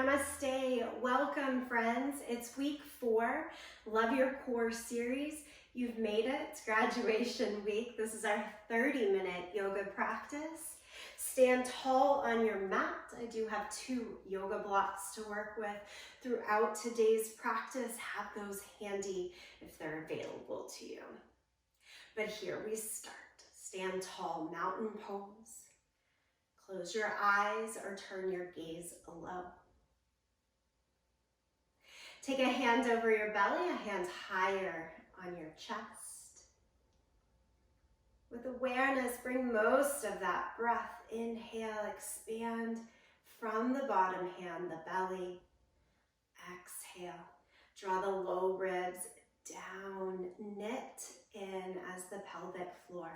Namaste, welcome friends. It's week 4, Love Your Core series. You've made it, it's graduation week. This is our 30-minute yoga practice. Stand tall on your mat. I do have 2 yoga blocks to work with throughout today's practice. Have those handy if they're available to you. But here we start. Stand tall, mountain pose. Close your eyes or turn your gaze low. Take a hand over your belly, a hand higher on your chest. With awareness, bring most of that breath. Inhale, expand from the bottom hand, the belly. Exhale, draw the low ribs down, knit in as the pelvic floor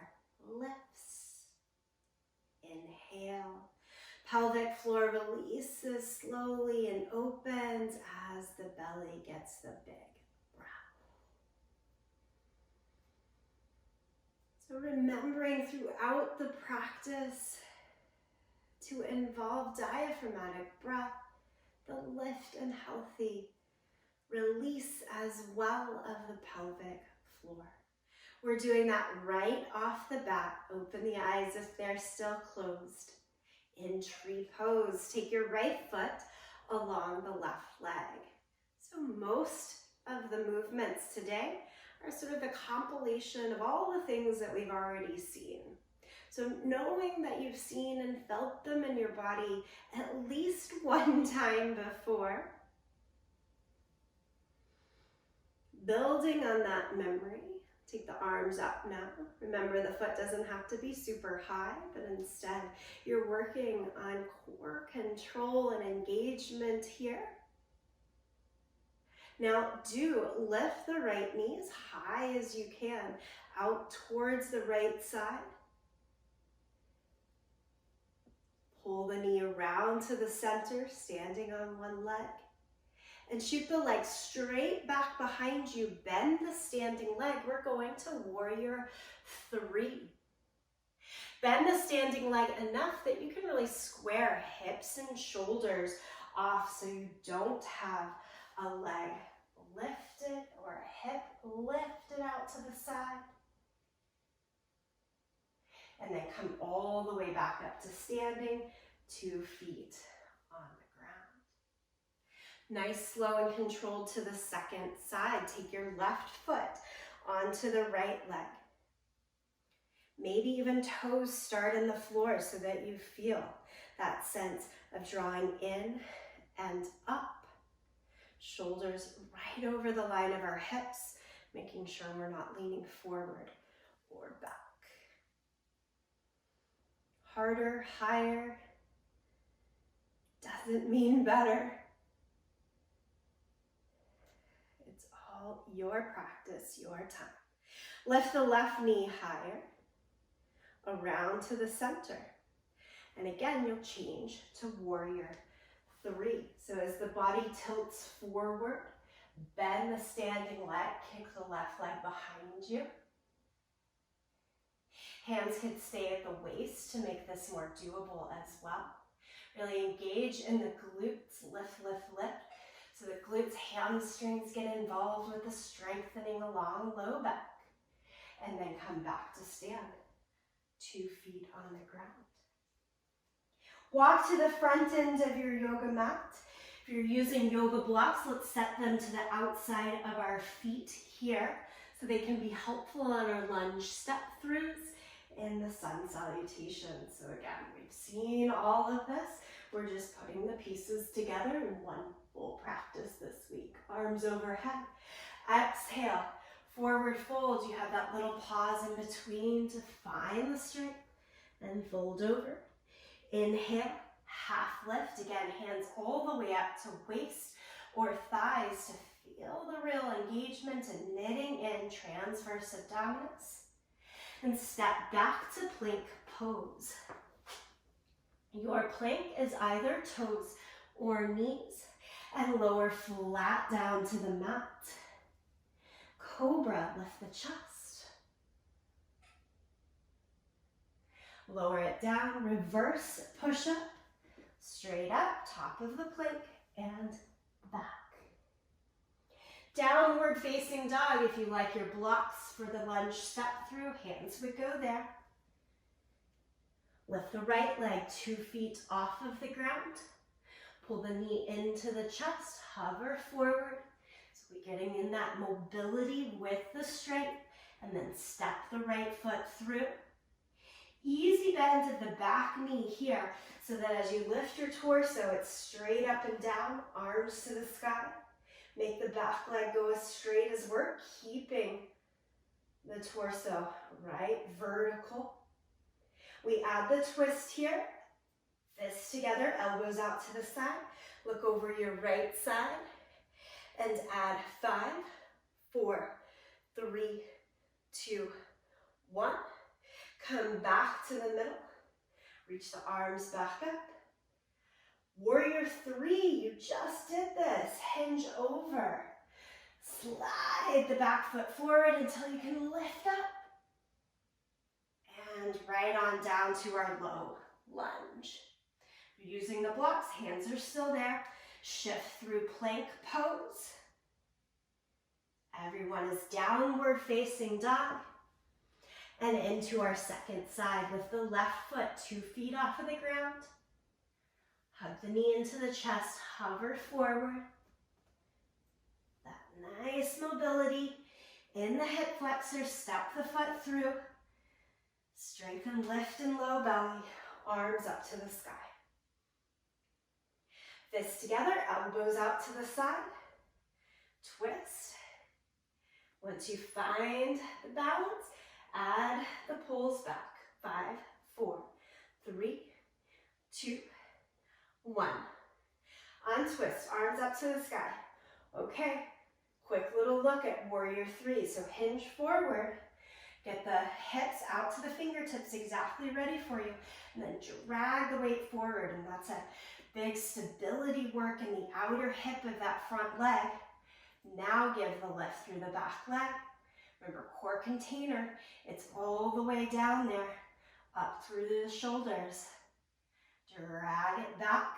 lifts. Inhale. Pelvic floor releases slowly and opens as the belly gets the big breath. So remembering throughout the practice to involve diaphragmatic breath, the lift and healthy release as well of the pelvic floor. We're doing that right off the bat. Open the eyes if they're still closed. In tree pose, take your right foot along the left leg. So most of the movements today are sort of the compilation of all the things that we've already seen. So knowing that you've seen and felt them in your body at least one time before, building on that memory. Take the arms up now. Remember, the foot doesn't have to be super high, but instead you're working on core control and engagement here. Now do lift the right knee as high as you can out towards the right side. Pull the knee around to the center, standing on one leg. And shoot the leg straight back behind you. Bend the standing leg. We're going to warrior 3. Bend the standing leg enough that you can really square hips and shoulders off so you don't have a leg lifted or a hip lifted out to the side. And then come all the way back up to standing, 2 feet on the nice, slow, and controlled to the second side. Take your left foot onto the right leg. Maybe even toes start in the floor so that you feel that sense of drawing in and up. Shoulders right over the line of our hips, making sure we're not leaning forward or back. Harder, higher, doesn't mean better. Your practice, your time. Lift the left knee higher, around to the center. And again, you'll change to warrior 3. So as the body tilts forward, bend the standing leg, kick the left leg behind you. Hands can stay at the waist to make this more doable as well. Really engage in the glutes, lift, lift, lift. So the glutes, hamstrings get involved with the strengthening along low back. And then come back to stand. 2 feet on the ground. Walk to the front end of your yoga mat. If you're using yoga blocks, let's set them to the outside of our feet here so they can be helpful on our lunge step-throughs in the sun salutation. So again, we've seen all of this. We're just putting the pieces together in one full practice this week. Arms overhead. Exhale, forward fold. You have that little pause in between to find the strength. Then fold over. Inhale, half lift. Again, hands all the way up to waist or thighs to feel the real engagement and knitting in transverse abdominis. And step back to plank pose. Your plank is either toes or knees, and lower flat down to the mat. Cobra, lift the chest. Lower it down, reverse push-up, straight up, top of the plank, and back. Downward facing dog, if you like your blocks for the lunge step through, hands would go there. Lift the right leg 2 feet off of the ground. Pull the knee into the chest, hover forward. So we're getting in that mobility with the strength, and then step the right foot through. Easy bend of the back knee here, so that as you lift your torso, it's straight up and down, arms to the sky. Make the back leg go as straight as we're keeping the torso right vertical. We add the twist here. Fists together, elbows out to the side. Look over your right side and add 5, 4, 3, 2, 1. Come back to the middle. Reach the arms back up. Warrior 3, you just did this. Hinge over. Slide the back foot forward until you can lift up. And right on down to our low lunge. You're using the blocks, hands are still there. Shift through plank pose. Everyone is downward facing dog. And into our second side with the left foot 2 feet off of the ground. Hug the knee into the chest, hover forward. That nice mobility in the hip flexor, step the foot through. Strengthen, lift and low belly, arms up to the sky. Fists together, elbows out to the side. Twist. Once you find the balance, add the pulls back. 5, 4, 3, 2, 1. Untwist, arms up to the sky. Okay, quick little look at warrior 3. So hinge forward, get the hips out to the fingertips, exactly ready for you. And then drag the weight forward, and that's a big stability work in the outer hip of that front leg. Now give the lift through the back leg. Remember, core container, it's all the way down there, up through the shoulders. Drag it back,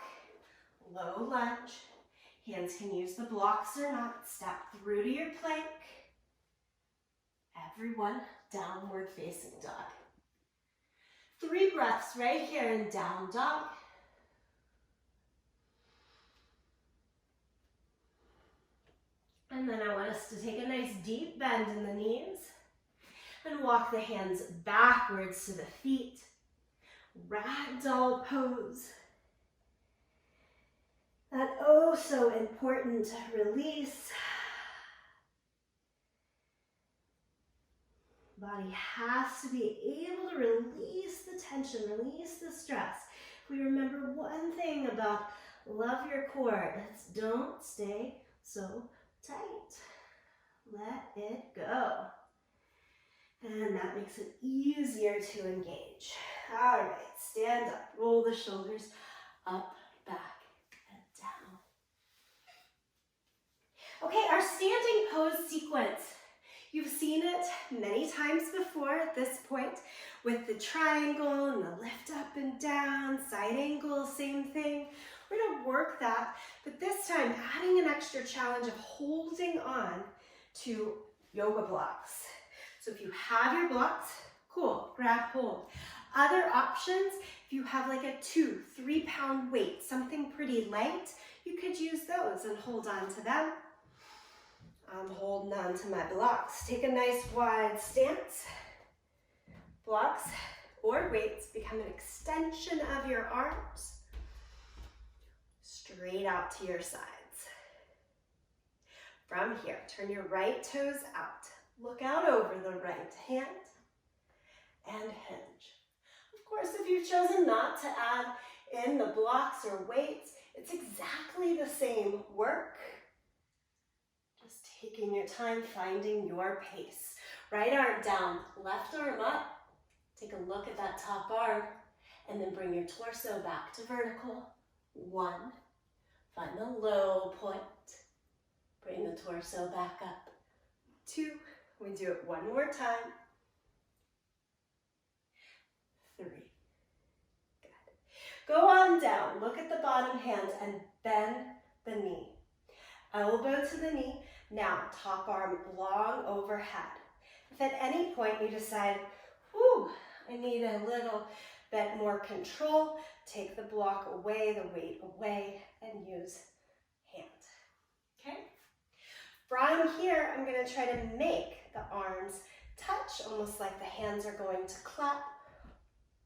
low lunge. Hands can use the blocks or not. Step through to your plank. Everyone, downward facing dog. 3 breaths right here in down dog. And then I want us to take a nice deep bend in the knees and walk the hands backwards to the feet. Ragdoll pose. That oh so important release. Body has to be able to release the tension, release the stress. If we remember one thing about love your core, it's don't stay so tight. Let it go. And that makes it easier to engage. All right, stand up, roll the shoulders up, back, and down. Okay, our standing pose sequence. You've seen it many times before at this point with the triangle and the lift up and down, side angle, same thing. We're going to work that, but this time adding an extra challenge of holding on to yoga blocks. So if you have your blocks, cool, grab hold. Other options, if you have like a 2-3 pound weight, something pretty light, you could use those and hold on to them. I'm holding on to my blocks. Take a nice wide stance. Blocks or weights become an extension of your arms. Straight out to your sides. From here, turn your right toes out. Look out over the right hand and hinge. Of course, if you've chosen not to add in the blocks or weights, it's exactly the same work. Just taking your time, finding your pace. Right arm down, left arm up. Take a look at that top arm, and then bring your torso back to vertical. 1. Find the low point. Bring the torso back up. 2. We do it one more time. 3. Good. Go on down. Look at the bottom hands and bend the knee. Elbow to the knee. Now, top arm long overhead. If at any point you decide, whew, I need a little bit more control, take the block away, the weight away, and use hand. Okay? From here, I'm going to try to make the arms touch, almost like the hands are going to clap.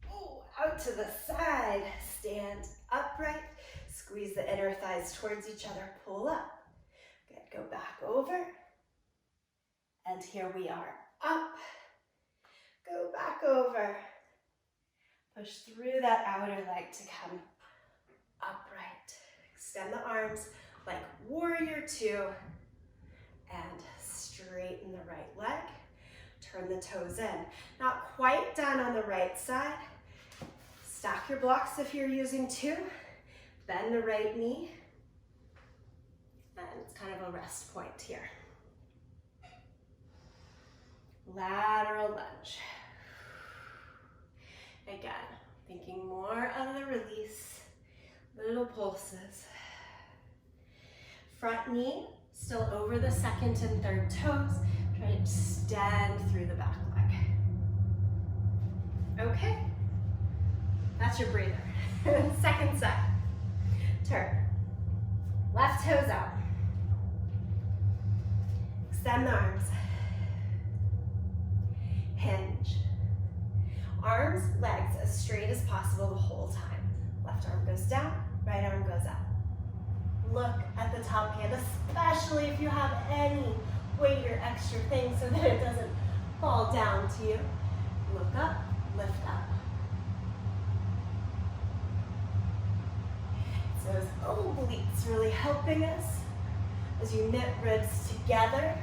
Ooh, out to the side, stand upright, squeeze the inner thighs towards each other, pull up. Good, go back over. And here we are, up. Go back over. Push through that outer leg to come upright. Extend the arms like warrior two and straighten the right leg. Turn the toes in. Not quite done on the right side. Stack your blocks if you're using two. Bend the right knee. And it's kind of a rest point here. Lateral lunge. Again, thinking more of the release. Little pulses. Front knee still over the second and third toes. Try to extend through the back leg. Okay, that's your breather. Second set. Turn. Left toes out. Extend the arms. Hinge. Arms, legs as straight as possible the whole time. Left arm goes down, right arm goes up. Look at the top hand, especially if you have any weight or extra things so that it doesn't fall down to you. Look up, lift up. So those obliques really helping us as you knit ribs together.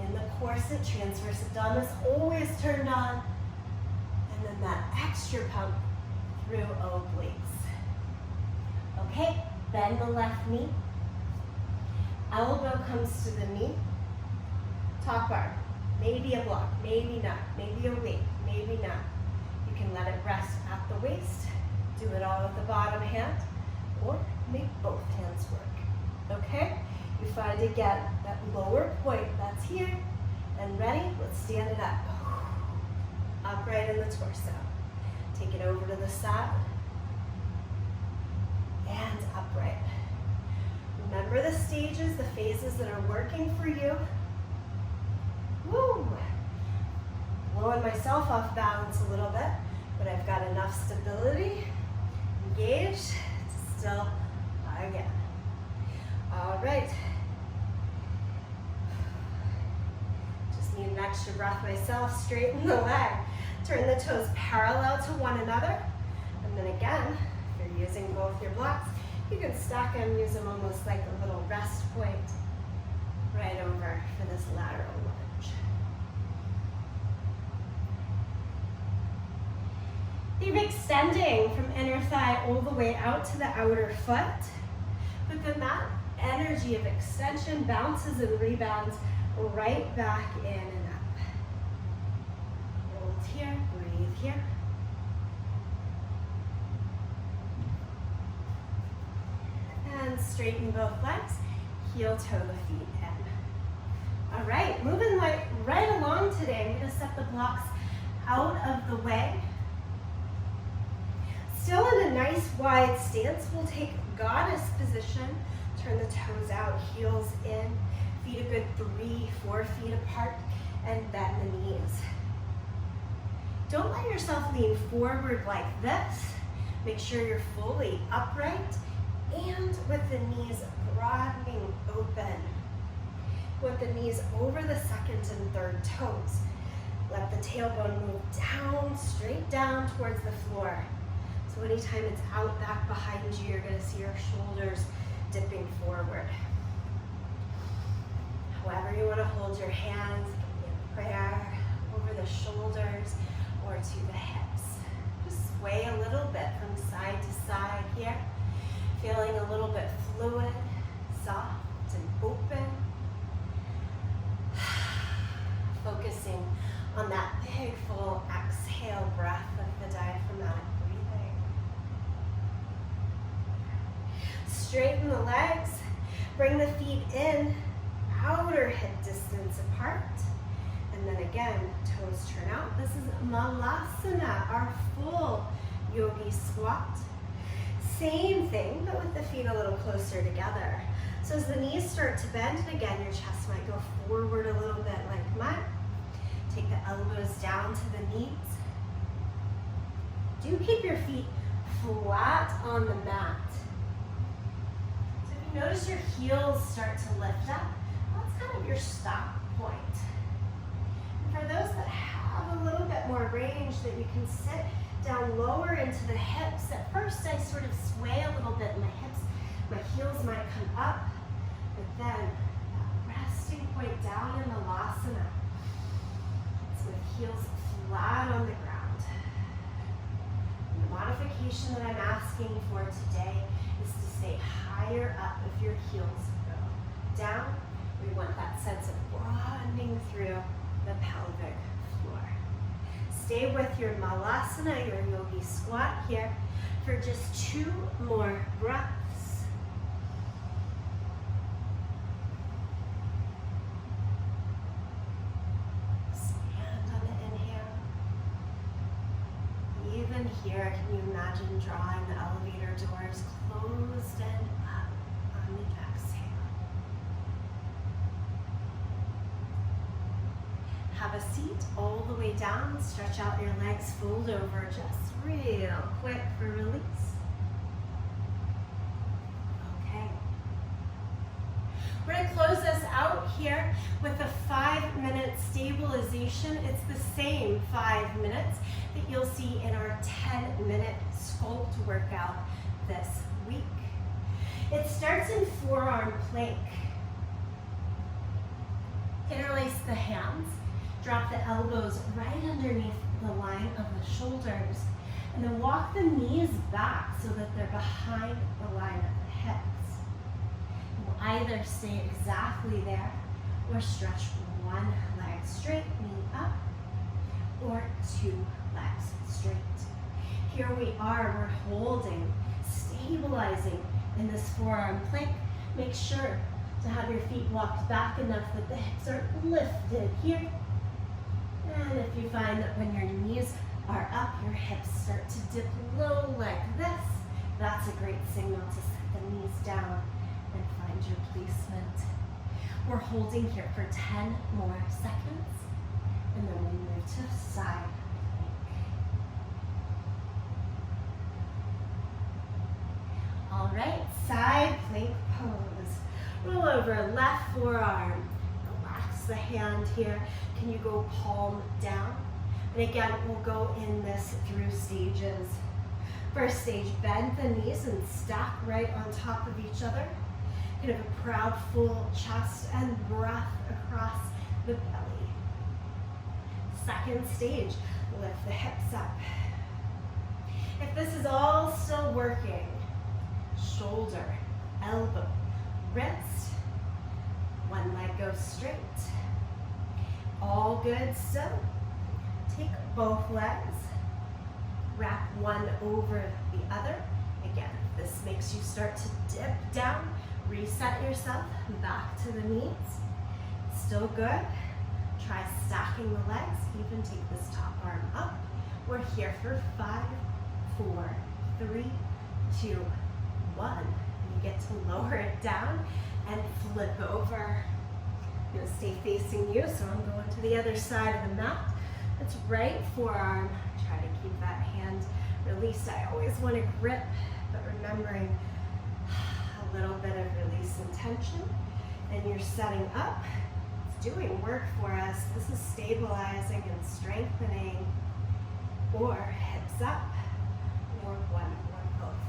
In the corset, transverse abdominis always turned on. And then that extra pump through obliques. Okay, bend the left knee. Elbow comes to the knee. Top arm, maybe a block, maybe not, maybe a weight, maybe not. You can let it rest at the waist. Do it all with the bottom hand, or make both hands work. Okay? You find again that lower point that's here, and ready, let's stand it up. Upright in the torso. Take it over to the side, and upright. Remember the stages, the phases that are working for you. Woo! Blowing myself off balance a little bit, but I've got enough stability, engaged, to still again. All right. Just need an extra breath myself. Straighten the leg. Turn the toes parallel to one another. And then again, if you're using both your blocks, you can stack them, use them almost like a little rest point right over for this lateral lunge. Keep extending from inner thigh all the way out to the outer foot. But then that energy of extension bounces and rebounds right back in and up. Hold here, breathe here. And straighten both legs, heel toe the feet in. All right, moving right along today, I'm going to set the blocks out of the way. Still in a nice wide stance, we'll take goddess position. Turn the toes out, heels in, feet a good 3-4 feet apart, and bend the knees. Don't let yourself lean forward like this. Make sure you're fully upright and with the knees broadening open. With the knees over the second and third toes. Let the tailbone move down, straight down towards the floor. So anytime it's out back behind you, you're going to see your shoulders dipping forward. However you want to hold your hands, in prayer, over the shoulders or to the hips. Just sway a little bit from side to side here. Feeling a little bit fluid, soft and open. Focusing on that big full exhale breath of the diaphragmatic breathing. Straighten the legs. Bring the feet in, outer hip distance apart. And then again, toes turn out. This is Malasana, our full yogi squat. Same thing, but with the feet a little closer together. So as the knees start to bend, and again, your chest might go forward a little bit like mine. Take the elbows down to the knees. Do keep your feet flat on the mat. So if you notice your heels start to lift up, that's kind of your stop point. And for those that have a little bit more range, that you can sit down lower into the hips. At first I sort of sway a little bit in my hips. My heels might come up, but then that resting point down in Malasana. So with heels flat on the ground. And the modification that I'm asking for today is to stay higher up if your heels go down. We want that sense of broadening through the pelvic floor. Stay with your Malasana, your yogi squat here for just 2 more breaths. Stand on the inhale. Even here, can you imagine drawing the elevator doors closed and up on the exhale? Have a seat all the way down. Stretch out your legs, fold over just real quick for release. Okay. We're going to close this out here with a 5-minute stabilization. It's the same 5 minutes that you'll see in our 10-minute sculpt workout this week. It starts in forearm plank. Interlace the hands. Drop the elbows right underneath the line of the shoulders, and then walk the knees back so that they're behind the line of the hips. You'll either stay exactly there or stretch one leg straight, knee up, or 2 legs straight. Here we are, we're holding, stabilizing in this forearm plank. Make sure to have your feet walked back enough that the hips are lifted here. And if you find that when your knees are up, your hips start to dip low like this, that's a great signal to set the knees down and find your placement. We're holding here for 10 more seconds, and then we move to side plank. All right, side plank pose. Roll over, left forearm. Relax the hand here. Can you go palm down? And again, we'll go in this through stages. First stage, bend the knees and stack right on top of each other. Kind of a proud, full chest and breath across the belly. Second stage, lift the hips up. If this is all still working, shoulder, elbow, wrist, one leg goes straight. All good still. Take both legs, wrap one over the other. Again, this makes you start to dip down, reset yourself back to the knees. Still good. Try stacking the legs, even take this top arm up. We're here for 5, 4, 3, 2, 1. You get to lower it down and flip over. I'm going to stay facing you, so I'm going to the other side of the mat. That's right forearm. Try to keep that hand released. I always want to grip, but remembering a little bit of release and tension. And you're setting up. It's doing work for us. This is stabilizing and strengthening. Or hips up, or one or both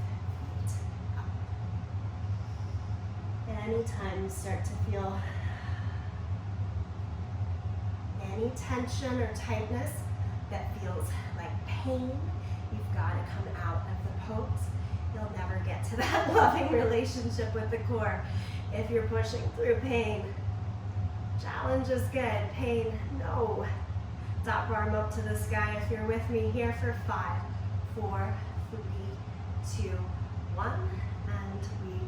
feet up. And anytime you start to feel any tension or tightness that feels like pain, you've got to come out of the pose. You'll never get to that loving relationship with the core if you're pushing through pain. Challenge is good, pain, no. Top arm up to the sky if you're with me here for 5, 4, 3, 2, 1, and we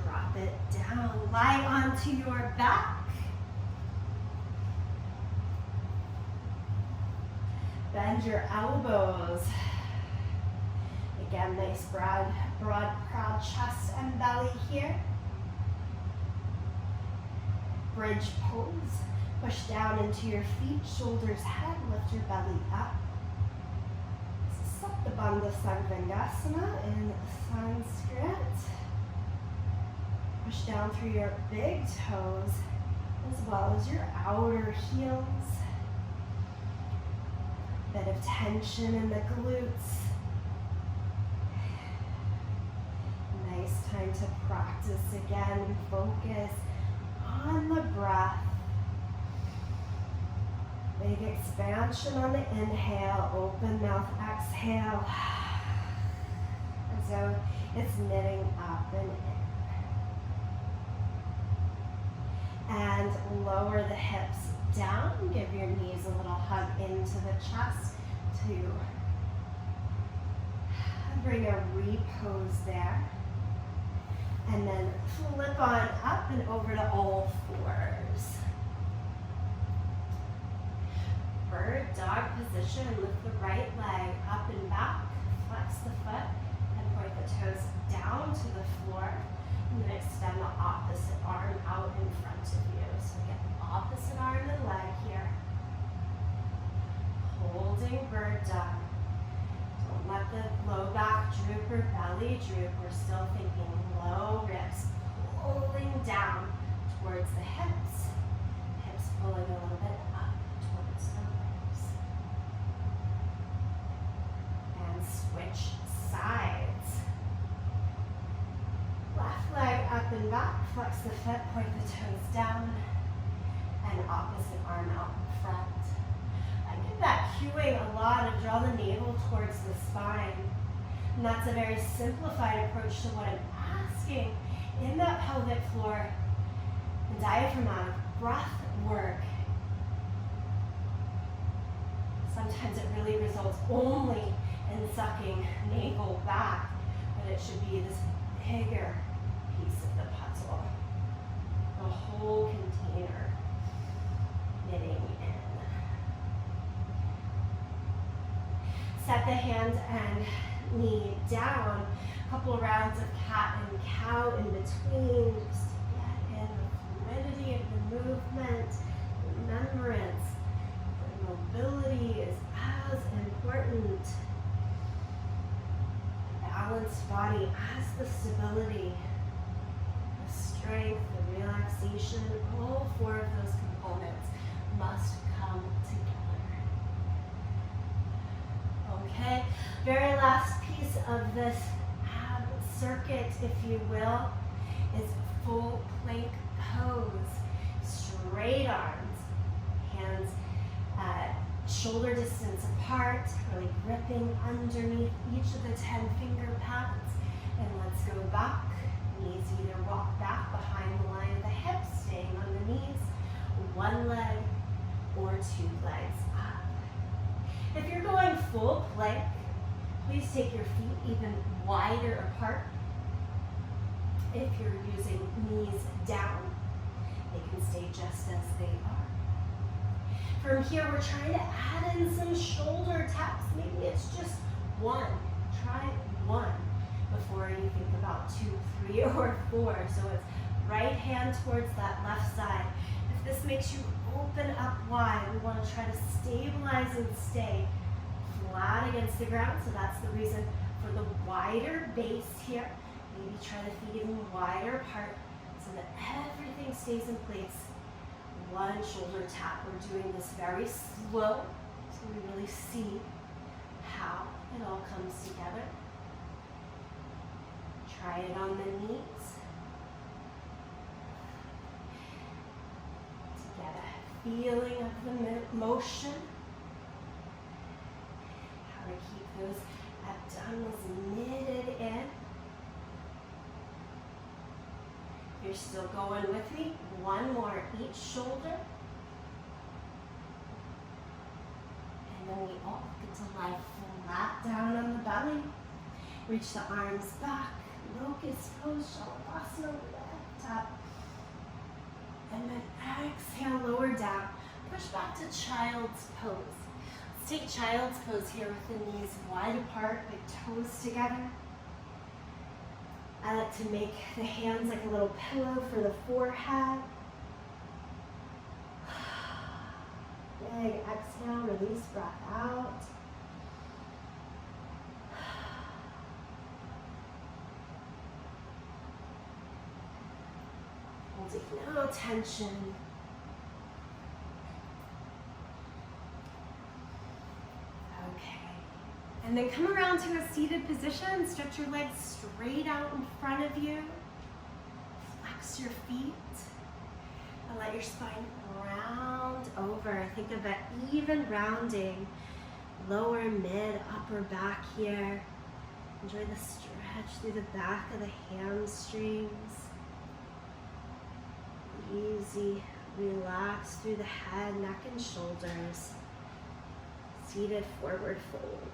drop it down. Lie onto your back. Bend your elbows. Again, nice broad, proud chest and belly here. Bridge pose. Push down into your feet, shoulders head, lift your belly up. Bandha Sarvangasana in Sanskrit. Push down through your big toes as well as your outer heels. Bit of tension in the glutes. Nice time to practice again and focus on the breath. Big expansion on the inhale, open mouth exhale. As though it's knitting up and in. And lower the hips down. Give your knees a little hug into the chest to bring a repose there. And then flip on up and over to all fours. Bird dog position. Lift the right leg up and back. Flex the foot and point the toes down to the floor. And then extend the opposite arm out in front of you. So get the opposite arm and leg here. Holding bird dog. Don't let the low back droop or belly droop. We're still thinking low ribs. Pulling down towards the hips. Hips pulling a little bit up towards the ribs. And switch sides. Left leg up and back. Flex the foot, point the toes down. And opposite arm out in front. I get that cueing a lot of draw the navel towards the spine. And that's a very simplified approach to what I'm asking in that pelvic floor and diaphragmatic breath work. Sometimes it really results only in sucking navel back, but it should be this bigger piece of the puzzle. The whole container knitting in. Set the hand and knee down. A couple of rounds of cat and cow in between, just to get in the fluidity of the movement, remembrance. The mobility is as important. The balanced body as the stability, the strength, the relaxation, all four of those components must come together. Okay, very last piece of this ab circuit, if you will, is full plank pose. Straight arms, hands shoulder distance apart, really gripping underneath each of the 10 finger pads. And let's go back. Knees either walk back behind the line of the hips, staying on the knees, one leg or two legs up. If you're going full plank, please take your feet even wider apart. If you're using knees down, they can stay just as they are. From here, we're trying to add in some shoulder taps. Maybe it's just one. Try one before you think about 2, 3, or 4. So it's right hand towards that left side. If this makes you open up wide, we want to try to stabilize and stay flat against the ground. So that's the reason for the wider base here. Maybe try the feet even wider apart so that everything stays in place. One shoulder tap. We're doing this very slow so we really see how it all comes together. Try it on the knees to get a feeling of the motion. How to keep those abdominals knitted in. You're still going with me. One more each shoulder. And then we all get to lie flat down on the belly. Reach the arms back. Locust pose, shavasana, lift up. And then exhale, lower down. Push back to child's pose. Let's take child's pose here with the knees wide apart, big toes together. I like to make the hands like a little pillow for the forehead. Big exhale, release, breath out. Holding no tension. Okay. And then come around to a seated position. Stretch your legs straight out in front of you. Flex your feet. And let your spine round over. Think of that even rounding. Lower, mid, upper back here. Enjoy the stretch through the back of the hamstrings. Easy, relax through the head, neck, and shoulders. Seated forward fold.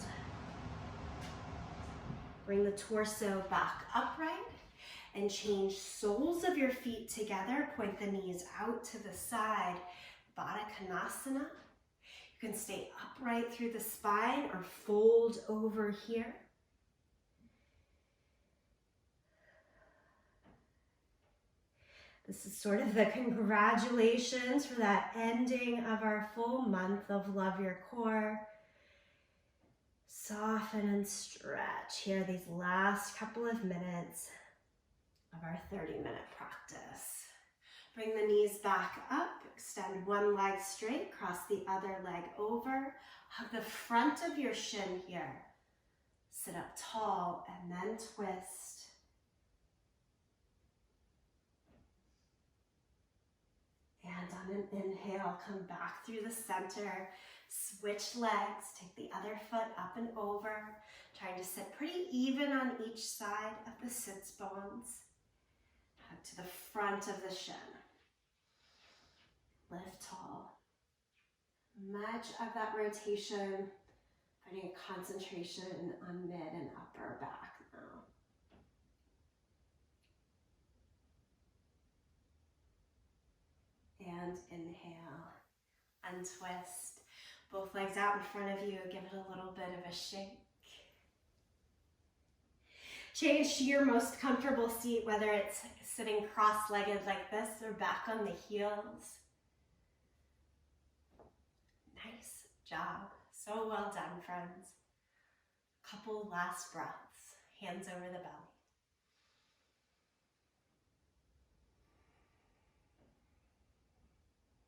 Bring the torso back upright and change soles of your feet together. Point the knees out to the side. Baddha Konasana. You can stay upright through the spine or fold over here. This is sort of the congratulations for that ending of our full month of Love Your Core. Soften and stretch here these last couple of minutes of our 30-minute practice. Bring the knees back up, extend one leg straight, cross the other leg over. Hug the front of your shin here. Sit up tall and then twist. And on an inhale, come back through the center. Switch legs, take the other foot up and over. Trying to sit pretty even on each side of the sits bones. Hug to the front of the shin. Lift tall. Much of that rotation, finding a concentration on mid and upper back now. And inhale, untwist. Both legs out in front of you, give it a little bit of a shake. Change to your most comfortable seat, whether it's sitting cross-legged like this or back on the heels. Nice job. So well done, friends. Couple last breaths, hands over the belly.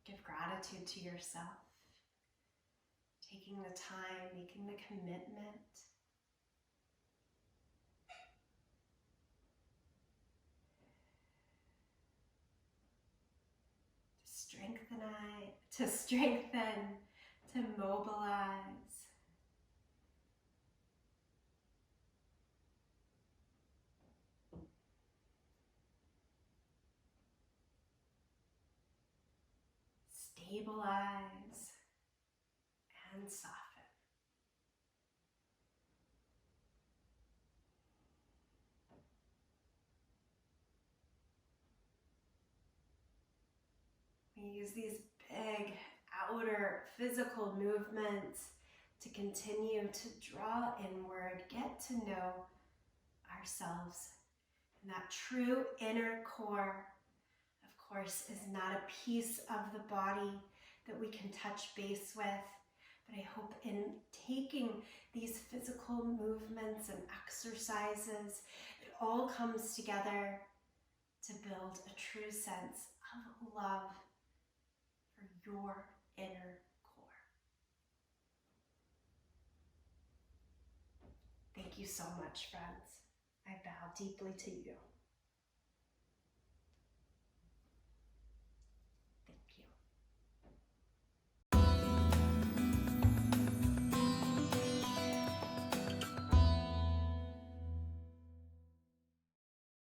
Give gratitude to yourself, taking the time, making the commitment. To strengthen, to mobilize. Stabilize and soften. We use these big outer physical movements to continue to draw inward, get to know ourselves. And that true inner core, of course, is not a piece of the body that we can touch base with. But I hope in taking these physical movements and exercises, it all comes together to build a true sense of love for your inner core. Thank you so much, friends. I bow deeply to you.